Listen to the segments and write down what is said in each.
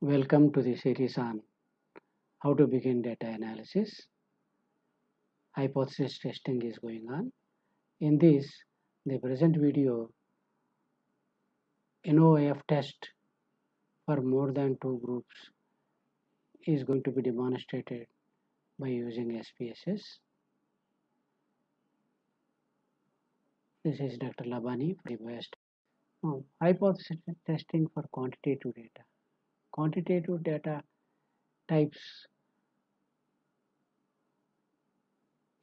Welcome to the series on how to begin data analysis. Hypothesis testing is going on. In the present video, NOAF test for more than two groups is going to be demonstrated by using SPSS. This is Dr. Labani for the best. Hypothesis testing for quantitative data. Quantitative data types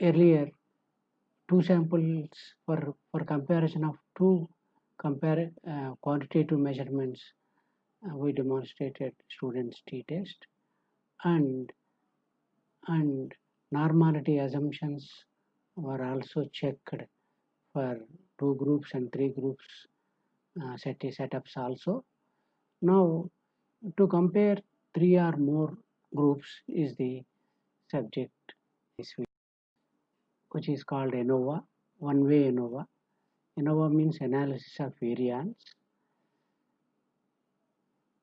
earlier two samples for comparison of two quantitative measurements. We demonstrated students t-test and normality assumptions were also checked for two groups and three groups setups also. Now to compare three or more groups is the subject this week, which is called ANOVA, one-way ANOVA. ANOVA means analysis of variance,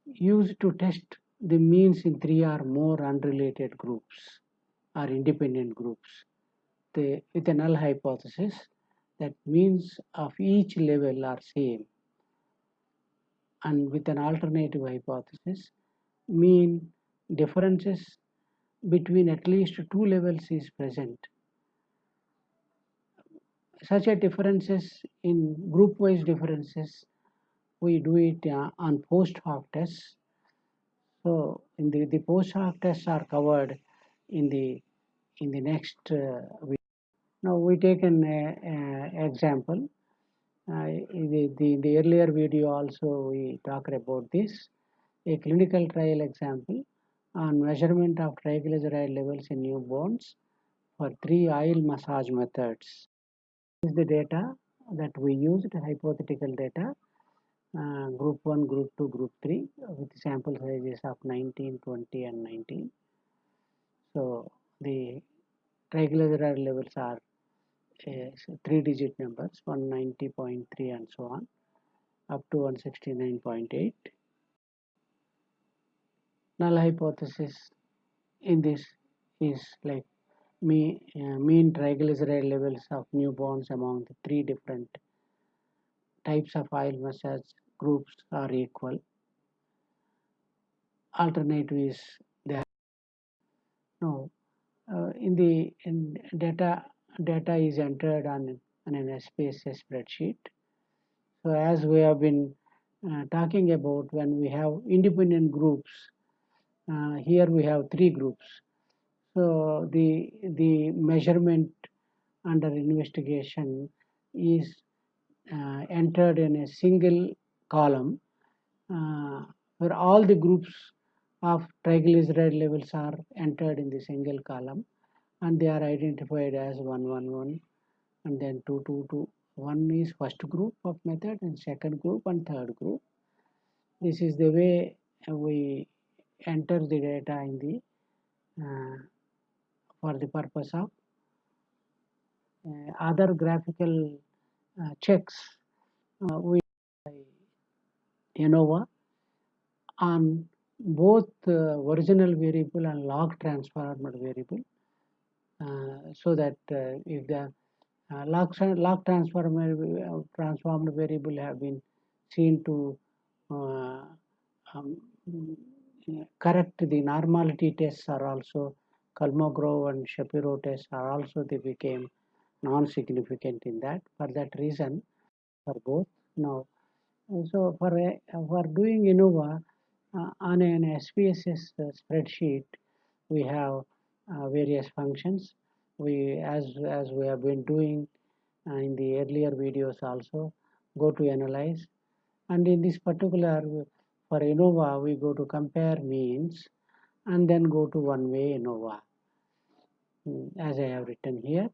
used to test the means in three or more unrelated groups or independent groups. With a null hypothesis, that means of each level are same, and with an alternative hypothesis, mean differences between at least two levels is present. Such a differences in group-wise differences, we do it on post-hoc tests. So in the post-hoc tests are covered in the next video. Now we take an example. In the earlier video also we talked about this. A clinical trial example on measurement of triglyceride levels in newborns for 3 oil massage methods. This is the data that we used, hypothetical data, group 1, group 2, group 3 with sample sizes of 19, 20 and 19. So the triglyceride levels are 3-digit numbers, 190.3 and so on, up to 169.8. Null hypothesis in this is like mean triglyceride levels of newborns among the three different types of oil massage groups are equal. Alternative is there. No, in data is entered on an SPSS spreadsheet. So as we have been talking about, when we have independent groups, here we have three groups. So the measurement under investigation is entered in a single column where all the groups of triglyceride levels are entered in the single column, and they are identified as 111 and then 222. One is first group of method and second group and third group. This is the way we enter the data in the for the purpose of other graphical checks. We ANOVA on both original variable and log transformed variable, so that if the log transformed variable have been seen to correct the normality tests are also Kolmogorov and Shapiro tests are also they became non-significant in that. For that reason, for both now. So for doing ANOVA on an SPSS spreadsheet, we have various functions. We as we have been doing in the earlier videos also, go to analyze, and in this particular for ANOVA we go to compare means and then go to one-way ANOVA as I have written here,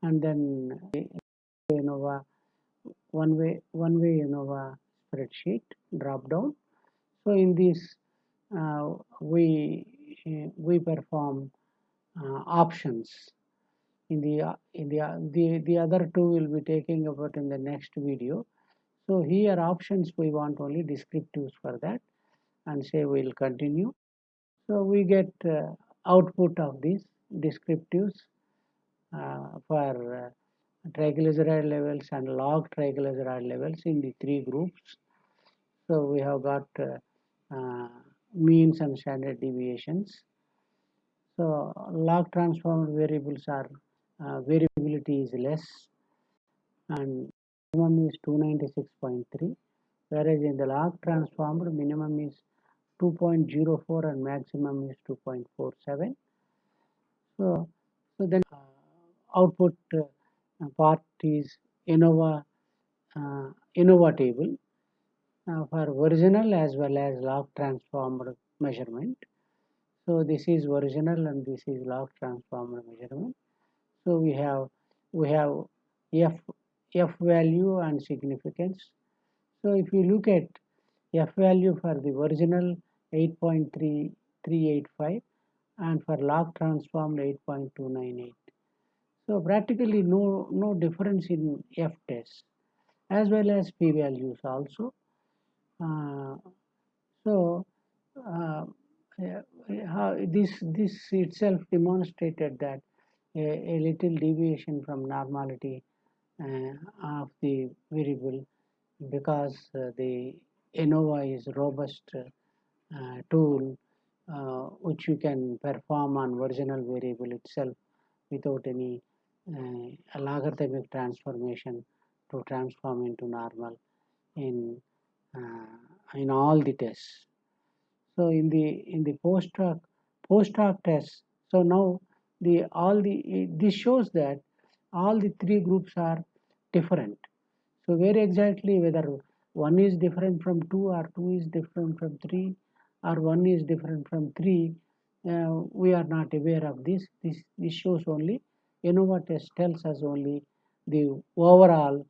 and then ANOVA one-way ANOVA spreadsheet drop down. So in this we perform options. In the other two will be taking about in the next video. So here options we want only descriptives for that, and say we'll continue. So we get output of these descriptives for triglyceride levels and log triglyceride levels in the three groups. So we have got means and standard deviations. So log transformed variables are variability is less, and minimum is 296.3, whereas in the log transformed minimum is 2.04 and maximum is 2.47. So then output part is ANOVA table for original as well as log transformed measurement. So this is original and this is log transformed measurement. So we have f value and significance. So if you look at f value for the original 8.3385 and for log transformed 8.298. So practically no difference in f test as well as p values also. So this itself demonstrated that a little deviation from normality of the variable, because the ANOVA is robust tool which you can perform on original variable itself without any logarithmic transformation to transform into normal in all the tests. So in the post hoc test, so now this shows that all the three groups are different. So where exactly whether one is different from two or two is different from three or one is different from three, we are not aware of this. This shows only ANOVA test tells us only the overall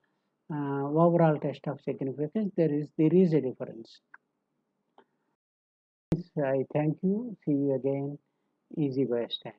test of significance. There is a difference. I thank you. See you again. Easy Biostat.